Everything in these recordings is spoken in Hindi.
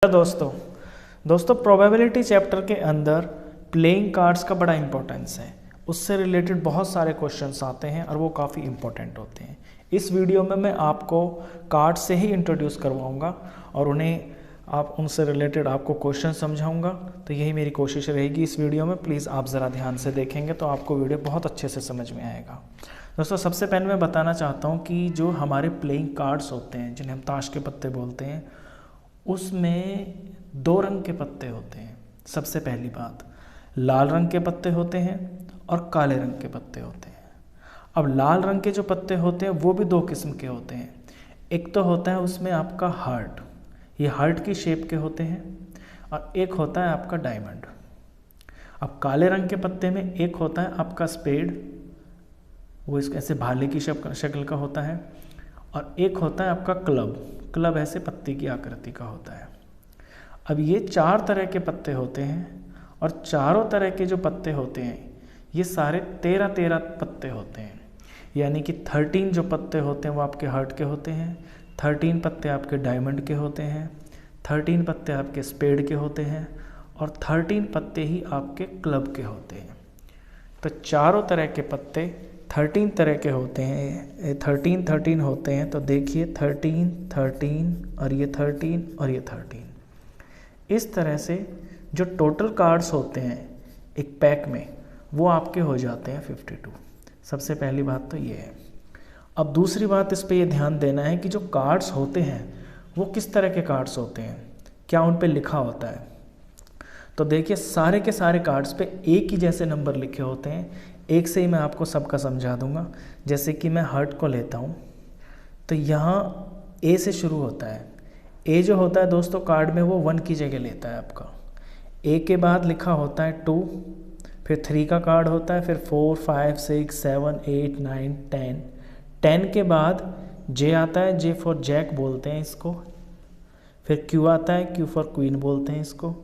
दोस्तों प्रोबेबिलिटी चैप्टर के अंदर प्लेइंग कार्ड्स का बड़ा इंपॉर्टेंस है। उससे रिलेटेड बहुत सारे क्वेश्चंस आते हैं और वो काफ़ी इंपॉर्टेंट होते हैं। इस वीडियो में मैं आपको कार्ड से ही इंट्रोड्यूस करवाऊंगा और उनसे रिलेटेड आपको क्वेश्चन समझाऊंगा। तो यही मेरी कोशिश रहेगी इस वीडियो में। प्लीज़ आप ज़रा ध्यान से देखेंगे तो आपको वीडियो बहुत अच्छे से समझ में आएगा। दोस्तों सबसे पहले मैं बताना चाहता हूँ कि जो हमारे प्लेइंग कार्ड्स होते हैं, जिन्हें हम ताश के पत्ते बोलते हैं, उसमें दो रंग के पत्ते होते हैं। सबसे पहली बात, लाल रंग के पत्ते होते हैं और काले रंग के पत्ते होते हैं। अब लाल रंग के जो पत्ते होते हैं वो भी दो किस्म के होते हैं। एक तो होता है उसमें आपका हार्ट, ये हार्ट की शेप के होते हैं, और एक होता है आपका डायमंड। अब काले रंग के पत्ते में एक होता है आपका स्पेड, वो इस ऐसे भाले की शक्ल का होता है, और एक होता है आपका क्लब ऐसे पत्ती की आकृति का होता है। अब ये चार तरह के पत्ते होते हैं, और चारों तरह के जो पत्ते होते हैं ये सारे 13 पत्ते होते हैं। यानी कि 13 जो पत्ते होते हैं वो आपके हार्ट के होते हैं, 13 पत्ते आपके डायमंड के होते हैं, 13 पत्ते आपके स्पेड के होते हैं, और 13 पत्ते ही आपके क्लब के होते हैं। तो चारों तरह के पत्ते 13 तरह के होते हैं, 13 होते हैं। तो देखिए 13 और ये 13 और ये 13। इस तरह से जो टोटल कार्ड्स होते हैं एक पैक में वो आपके हो जाते हैं 52। सबसे पहली बात तो ये है। अब दूसरी बात इस पे ये ध्यान देना है कि जो कार्ड्स होते हैं वो किस तरह के कार्ड्स होते हैं, क्या उन पे लिखा होता है। तो देखिए सारे के सारे कार्ड्स पे एक ही जैसे नंबर लिखे होते हैं। एक से ही मैं आपको सबका समझा दूंगा। जैसे कि मैं हार्ट को लेता हूँ तो यहाँ ए से शुरू होता है। ए जो होता है दोस्तों कार्ड में वो 1 की जगह लेता है आपका। ए के बाद लिखा होता है 2, फिर 3 का कार्ड होता है, फिर 4, 5, 6, 7, 8, 9, 10। 10 के बाद जे आता है, जे फॉर जैक बोलते हैं इसको। फिर क्यू आता है, क्यू फॉर क्वीन बोलते हैं इसको।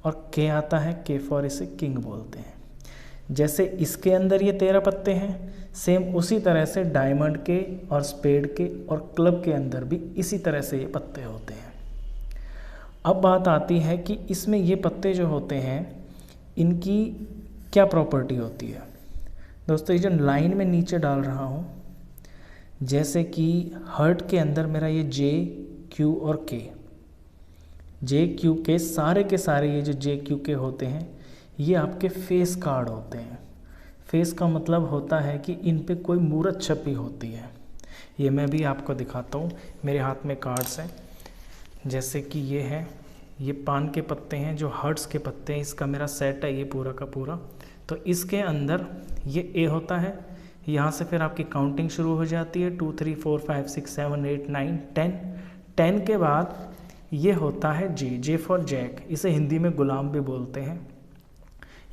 और के आता है, के फॉर इसे किंग बोलते हैं। जैसे इसके अंदर ये 13 पत्ते हैं, सेम उसी तरह से डायमंड के और स्पेड के और क्लब के अंदर भी इसी तरह से ये पत्ते होते हैं। अब बात आती है कि इसमें ये पत्ते जो होते हैं इनकी क्या प्रॉपर्टी होती है। दोस्तों ये जो लाइन में नीचे डाल रहा हूँ, जैसे कि हार्ट के अंदर मेरा ये जे, क्यू और के, जे क्यू के सारे के सारे ये जो जे क्यू के होते हैं ये आपके फेस कार्ड होते हैं। फेस का मतलब होता है कि इन पे कोई मूर्त छपी होती है। ये मैं भी आपको दिखाता हूँ, मेरे हाथ में कार्ड्स हैं। जैसे कि ये है, ये पान के पत्ते हैं जो हर्ट्स के पत्ते हैं, इसका मेरा सेट है ये पूरा का पूरा। तो इसके अंदर ये ए होता है, यहाँ से फिर आपकी काउंटिंग शुरू हो जाती है 2, 3, 4, 5, 6, 7, 8, 9, 10। 10 के बाद ये होता है जे, जे फॉर जैक, इसे हिंदी में गुलाम भी बोलते हैं।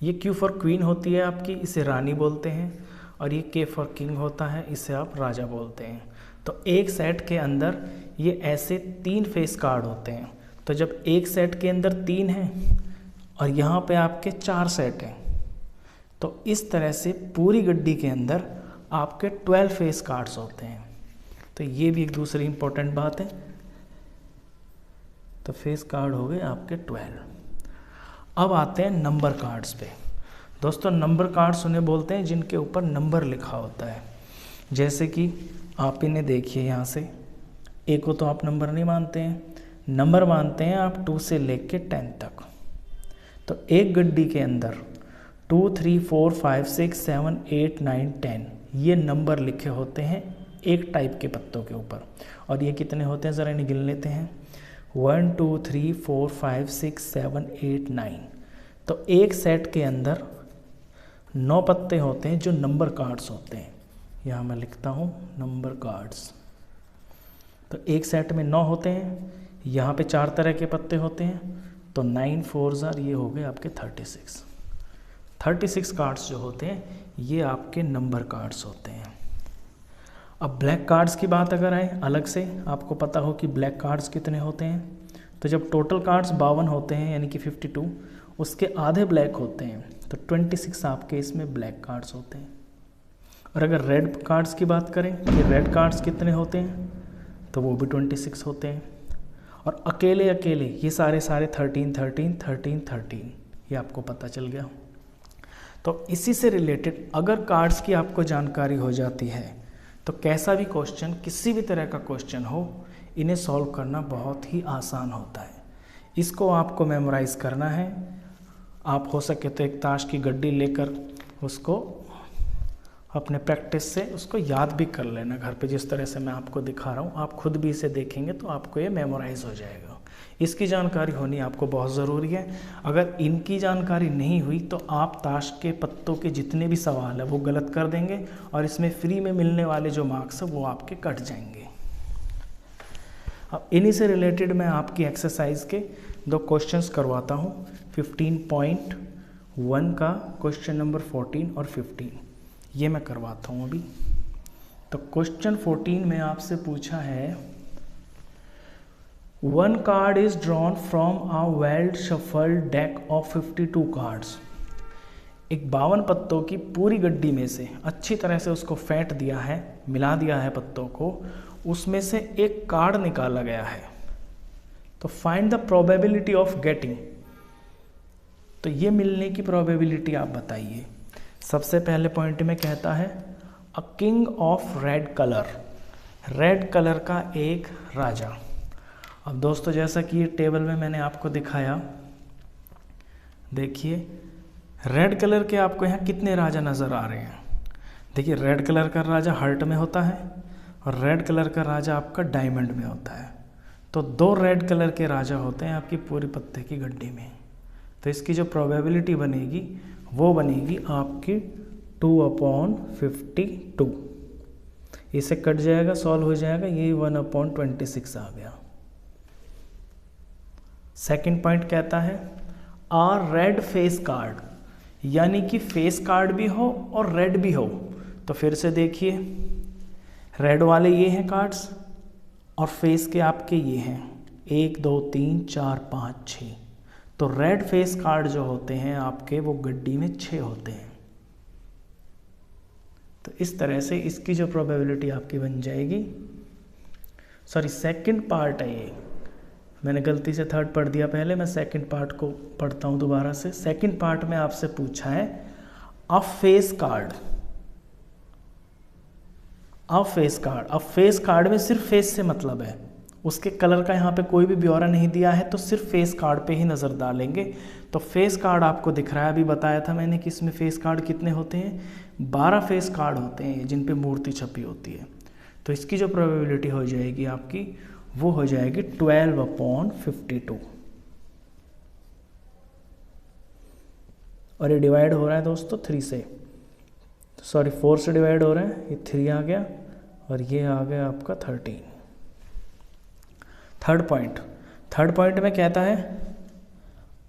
ये क्यू फॉर क्वीन होती है आपकी, इसे रानी बोलते हैं। और ये के फॉर किंग होता है, इसे आप राजा बोलते हैं। तो एक सेट के अंदर ये ऐसे 3 फेस कार्ड होते हैं। तो जब एक सेट के अंदर 3 हैं और यहाँ पे आपके 4 सेट हैं, तो इस तरह से पूरी गड्डी के अंदर आपके 12 फेस कार्ड्स होते हैं। तो ये भी एक दूसरी इंपॉर्टेंट बात है। तो फेस कार्ड हो गए आपके 12। अब आते हैं नंबर कार्ड्स पे। दोस्तों नंबर कार्ड्स उन्हें बोलते हैं जिनके ऊपर नंबर लिखा होता है। जैसे कि आप इन्हें देखिए, यहाँ से ए को तो आप नंबर नहीं मानते हैं, नंबर मानते हैं आप 2 से लेके 10 तक। तो एक गड्डी के अंदर 2, 3, 4, 5, 6, 7, 8, 9, 10 ये नंबर लिखे होते हैं एक टाइप के पत्तों के ऊपर। और ये कितने होते हैं ज़रा इन्हें गिन लेते हैं। 1, 2, 3, 4, 5, 6, 7, 8, 9। तो एक सेट के अंदर 9 पत्ते होते हैं जो नंबर कार्ड्स होते हैं। यहाँ मैं लिखता हूँ नंबर कार्ड्स। तो एक सेट में 9 होते हैं, यहाँ पे 4 तरह के पत्ते होते हैं। तो 9 4 ये हो गए आपके 36 कार्ड्स जो होते हैं ये आपके नंबर कार्ड्स होते हैं। अब ब्लैक कार्ड्स की बात अगर आए अलग से, आपको पता हो कि ब्लैक कार्ड्स कितने होते हैं। तो जब टोटल कार्ड्स 52 होते हैं यानी कि 52, उसके आधे ब्लैक होते हैं, तो 26 आपके इसमें ब्लैक कार्ड्स होते हैं। और अगर रेड कार्ड्स की बात करें कि रेड कार्ड्स कितने होते हैं, तो वो भी 26 होते हैं। और अकेले अकेले ये सारे 13 13 13 13 ये आपको पता चल गया। तो इसी से रिलेटेड अगर कार्ड्स की आपको जानकारी हो जाती है तो कैसा भी क्वेश्चन, किसी भी तरह का क्वेश्चन हो, इन्हें सॉल्व करना बहुत ही आसान होता है। इसको आपको मेमोराइज़ करना है। आप हो सके तो एक ताश की गड्डी लेकर उसको अपने प्रैक्टिस से उसको याद भी कर लेना घर पे, जिस तरह से मैं आपको दिखा रहा हूँ। आप खुद भी इसे देखेंगे तो आपको ये मेमोराइज़ हो जाएगा। इसकी जानकारी होनी आपको बहुत ज़रूरी है। अगर इनकी जानकारी नहीं हुई तो आप ताश के पत्तों के जितने भी सवाल है वो गलत कर देंगे और इसमें फ्री में मिलने वाले जो मार्क्स है वो आपके कट जाएंगे। अब इन्हीं से रिलेटेड मैं आपकी एक्सरसाइज के 2 क्वेश्चंस करवाता हूँ। 15.1 का क्वेश्चन नंबर 14 और 15 ये मैं करवाता हूँ अभी। तो क्वेश्चन 14 में आपसे पूछा है, 1 card is drawn from a well shuffled deck of 52 cards. एक 52 पत्तों की पूरी गड्डी में से अच्छी तरह से उसको फेंट दिया है, मिला दिया है पत्तों को, उसमें से एक कार्ड निकाला गया है। तो find the probability of getting. तो ये मिलने की प्रोबेबिलिटी आप बताइए। सबसे पहले पॉइंट में कहता है a king of red colour, red colour का एक राजा। अब दोस्तों जैसा कि ये टेबल में मैंने आपको दिखाया, देखिए रेड कलर के आपको यहाँ कितने राजा नज़र आ रहे हैं। देखिए रेड कलर का राजा हार्ट में होता है और रेड कलर का राजा आपका डायमंड में होता है। तो 2 रेड कलर के राजा होते हैं आपकी पूरी पत्ते की गड्डी में। तो इसकी जो प्रोबेबिलिटी बनेगी वो बनेगी आपकी 2/52। इसे कट जाएगा, सॉल्व हो जाएगा, ये 1/26 आ गया। सेकंड पॉइंट कहता है आ रेड फेस कार्ड, यानी कि फेस कार्ड भी हो और रेड भी हो। तो फिर से देखिए रेड वाले ये हैं कार्ड्स और फेस के आपके ये हैं 1 2 3 4 5 6। तो रेड फेस कार्ड जो होते हैं आपके वो गड्डी में 6 होते हैं। तो इस तरह से इसकी जो प्रोबेबिलिटी आपकी बन जाएगी, सॉरी सेकंड पार्ट है ये, मैंने गलती से थर्ड पढ़ दिया पहले, मैं सेकंड पार्ट को पढ़ता हूँ दोबारा से। सेकंड पार्ट में आपसे पूछा है अ फेस कार्ड, अ फेस कार्ड। अब फेस कार्ड में सिर्फ फेस से मतलब है, उसके कलर का यहाँ पे कोई भी ब्यौरा नहीं दिया है, तो सिर्फ फेस कार्ड पे ही नज़र डालेंगे। तो फेस कार्ड आपको दिख रहा है, अभी बताया था मैंने कि इसमें फेस कार्ड कितने होते हैं, 12 फेस कार्ड होते हैं जिन पे मूर्ति छपी होती है। तो इसकी जो प्रोबेबिलिटी हो जाएगी आपकी वो हो जाएगी 12/52। और ये डिवाइड हो रहा है दोस्तों 3 से, सॉरी 4 से डिवाइड हो रहा है, ये 3 आ गया और ये आ गया आपका 13। थर्ड पॉइंट में कहता है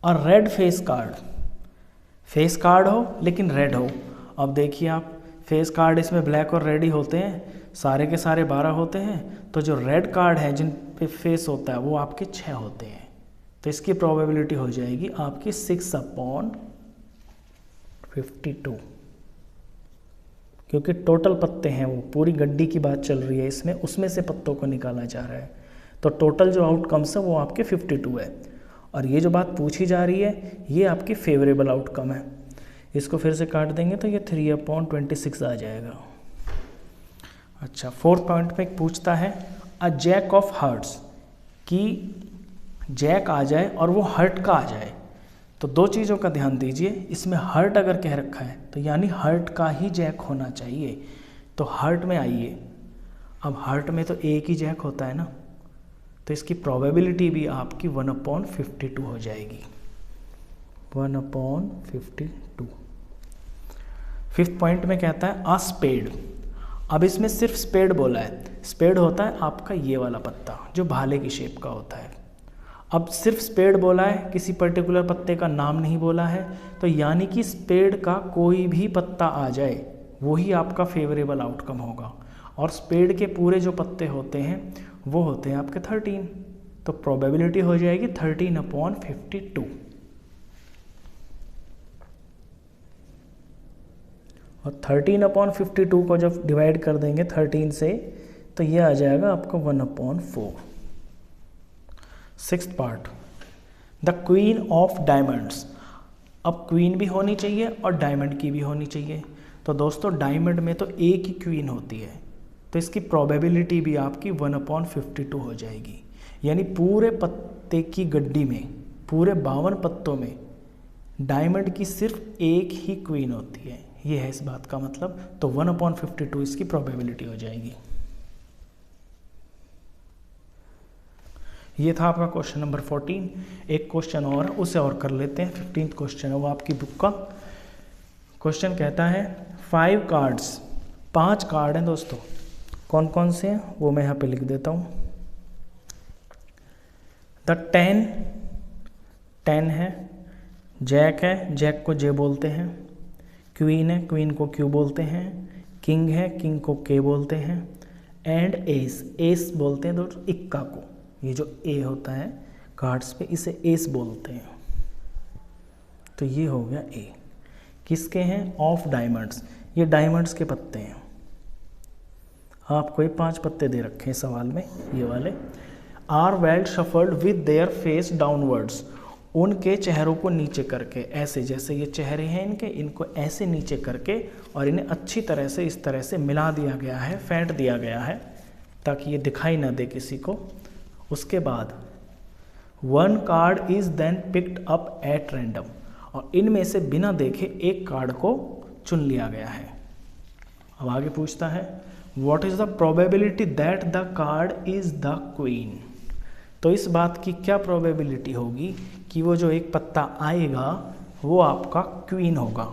a red face card, face card हो लेकिन रेड हो। अब देखिए आप, फेस कार्ड इसमें ब्लैक और रेड ही होते हैं, सारे के सारे 12 होते हैं। तो जो रेड कार्ड है जिन पे फेस होता है वो आपके 6 होते हैं। तो इसकी प्रोबेबिलिटी हो जाएगी आपकी 6/52, क्योंकि टोटल पत्ते हैं, वो पूरी गड्डी की बात चल रही है इसमें, उसमें से पत्तों को निकाला जा रहा है। तो टोटल जो आउटकम्स है वो आपके 52 है। और ये जो बात पूछी जा रही है ये आपकी फेवरेबल आउटकम है। इसको फिर से काट देंगे तो ये 3/26 आ जाएगा। अच्छा, फोर्थ पॉइंट पे पूछता है अ जैक ऑफ हार्ट्स, कि जैक आ जाए और वो हर्ट का आ जाए। तो 2 चीज़ों का ध्यान दीजिए, इसमें हर्ट अगर कह रखा है तो यानी हर्ट का ही जैक होना चाहिए। तो हर्ट में आइए, अब हर्ट में तो एक ही जैक होता है ना, तो इसकी प्रोबेबिलिटी भी आपकी 1/52 हो जाएगी, 1/52। फिफ्थ पॉइंट में कहता है अ स्पेड। अब इसमें सिर्फ स्पेड बोला है, स्पेड होता है आपका ये वाला पत्ता जो भाले की शेप का होता है। अब सिर्फ स्पेड बोला है, किसी पर्टिकुलर पत्ते का नाम नहीं बोला है, तो यानी कि स्पेड का कोई भी पत्ता आ जाए वही आपका फेवरेबल आउटकम होगा। और स्पेड के पूरे जो पत्ते होते हैं वो होते हैं आपके 13। तो प्रोबेबिलिटी हो जाएगी 13/52। और 13/52 को जब डिवाइड कर देंगे 13 से तो ये आ जाएगा आपका 1/4। Sixth part, the queen of diamonds. अब क्वीन भी होनी चाहिए और डायमंड की भी होनी चाहिए। तो दोस्तों डायमंड में तो एक ही क्वीन होती है, तो इसकी प्रोबेबिलिटी भी आपकी 1/52 हो जाएगी। यानी पूरे पत्ते की गड्डी में, पूरे 52 पत्तों में डायमंड की सिर्फ एक ही क्वीन होती है, ये है इस बात का मतलब। तो 1/52 इसकी प्रोबेबिलिटी हो जाएगी। ये था आपका क्वेश्चन नंबर 14। एक क्वेश्चन और, उसे और कर लेते हैं। 15th क्वेश्चन है वो आपकी बुक का। क्वेश्चन कहता है 5 कार्ड्स, 5 कार्ड हैं दोस्तों। कौन कौन से हैं वो मैं यहाँ पे लिख देता हूँ। द 10 है, जैक है, जैक को जे बोलते हैं, क्वीन है, क्वीन को क्यू बोलते हैं, किंग है, किंग को के बोलते हैं, एंड एस, एस बोलते हैं दोस्तों इक्का को। ये जो ए होता है कार्ड्स पे इसे एस बोलते हैं। तो ये हो गया ए। किसके हैं? ऑफ डायमंड्स, ये डायमंड्स के पत्ते हैं। आपको ये 5 पत्ते दे रखे हैं सवाल में, ये वाले। Are well shuffled with their face downwards, उनके चेहरों को नीचे करके, ऐसे जैसे ये चेहरे हैं इनके, इनको ऐसे नीचे करके और इन्हें अच्छी तरह से इस तरह से मिला दिया गया है, फेंट दिया गया है ताकि ये दिखाई ना दे किसी को। उसके बाद 1 card is then picked up at random, और इनमें से बिना देखे एक कार्ड को चुन लिया गया है। अब आगे पूछता है what is the probability that the card is the queen. तो इस बात की क्या प्रोबेबिलिटी होगी कि वो जो एक पत्ता आएगा वो आपका क्वीन होगा।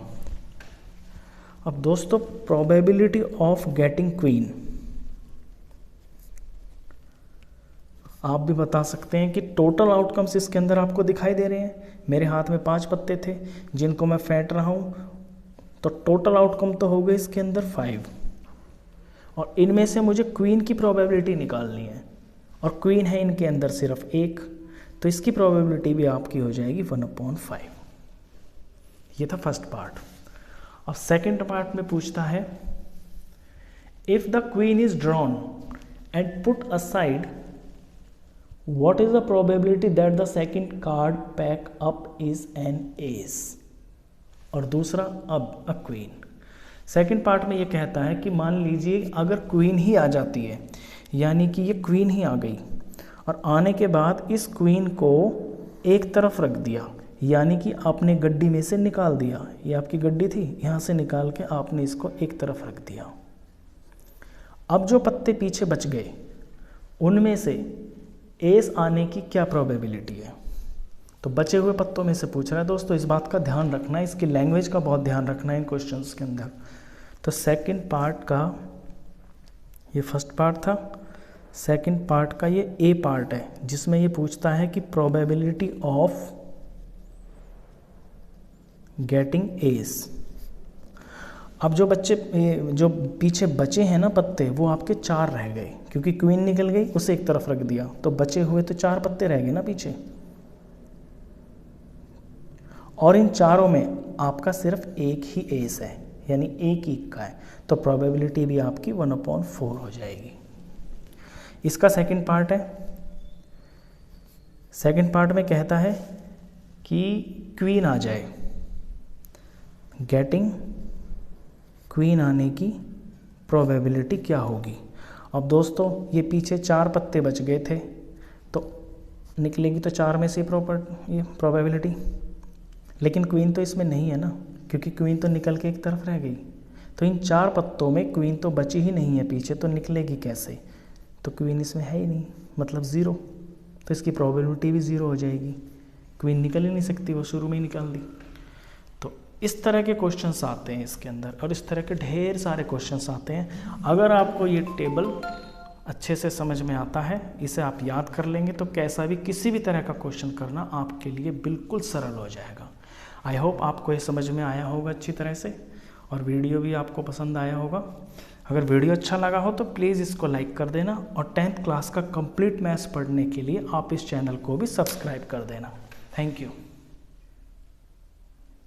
अब दोस्तों प्रोबेबिलिटी ऑफ गेटिंग क्वीन आप भी बता सकते हैं कि टोटल आउटकम्स इसके अंदर आपको दिखाई दे रहे हैं। मेरे हाथ में 5 पत्ते थे जिनको मैं फेंट रहा हूँ, तो टोटल आउटकम तो हो गए इसके अंदर 5, और इनमें से मुझे क्वीन की प्रोबेबिलिटी निकालनी है, और क्वीन है इनके अंदर सिर्फ एक, तो इसकी प्रोबेबिलिटी भी आपकी हो जाएगी 1/5। ये था फर्स्ट पार्ट। अब सेकंड पार्ट में पूछता है if the queen is drawn and put aside what is the probability that the second card pack up is an ace, और दूसरा अब a queen। सेकंड पार्ट में ये कहता है कि मान लीजिए अगर क्वीन ही आ जाती है, यानी कि ये क्वीन ही आ गई और आने के बाद इस क्वीन को एक तरफ रख दिया, यानी कि आपने गड्डी में से निकाल दिया। ये आपकी गड्डी थी, यहाँ से निकाल के आपने इसको एक तरफ रख दिया। अब जो पत्ते पीछे बच गए उनमें से एस आने की क्या प्रोबेबिलिटी है। तो बचे हुए पत्तों में से पूछ रहा है दोस्तों, इस बात का ध्यान रखना है, इसकी लैंग्वेज का बहुत ध्यान रखना है इन क्वेश्चंस के अंदर। तो सेकंड पार्ट का ये फर्स्ट पार्ट था, सेकंड पार्ट का ये ए पार्ट है जिसमें ये पूछता है कि प्रोबेबिलिटी ऑफ गेटिंग एस। अब जो पीछे बचे हैं ना पत्ते, वो आपके 4 रह गए, क्योंकि क्वीन निकल गई उसे एक तरफ रख दिया, तो बचे हुए तो 4 पत्ते रह गए ना पीछे, और इन चारों में आपका सिर्फ एक ही एस है, यानी एक ही का है, तो प्रोबेबिलिटी भी आपकी 1/4 हो जाएगी। इसका सेकंड पार्ट है। सेकंड पार्ट में कहता है कि क्वीन आ जाए, गेटिंग क्वीन आने की प्रोबेबिलिटी क्या होगी। अब दोस्तों ये पीछे 4 पत्ते बच गए थे, तो निकलेगी तो 4 में से ये प्रोबेबिलिटी, लेकिन क्वीन तो इसमें नहीं है ना, क्योंकि क्वीन तो निकल के एक तरफ रह गई। तो इन 4 पत्तों में क्वीन तो बची ही नहीं है पीछे, तो निकलेगी कैसे। तो क्वीन इसमें है ही नहीं, मतलब 0, तो इसकी प्रोबेबिलिटी भी 0 हो जाएगी। क्वीन निकल ही नहीं सकती, वो शुरू में ही निकाल दी। तो इस तरह के क्वेश्चंस आते हैं इसके अंदर, और इस तरह के ढेर सारे क्वेश्चंस आते हैं। अगर आपको ये टेबल अच्छे से समझ में आता है, इसे आप याद कर लेंगे, तो कैसा भी किसी भी तरह का क्वेश्चन करना आपके लिए बिल्कुल सरल हो जाएगा। आई होप आपको ये समझ में आया होगा अच्छी तरह से, और वीडियो भी आपको पसंद आया होगा। अगर वीडियो अच्छा लगा हो तो प्लीज़ इसको लाइक कर देना, और 10th क्लास का कंप्लीट मैथ्स पढ़ने के लिए आप इस चैनल को भी सब्सक्राइब कर देना। Thank you.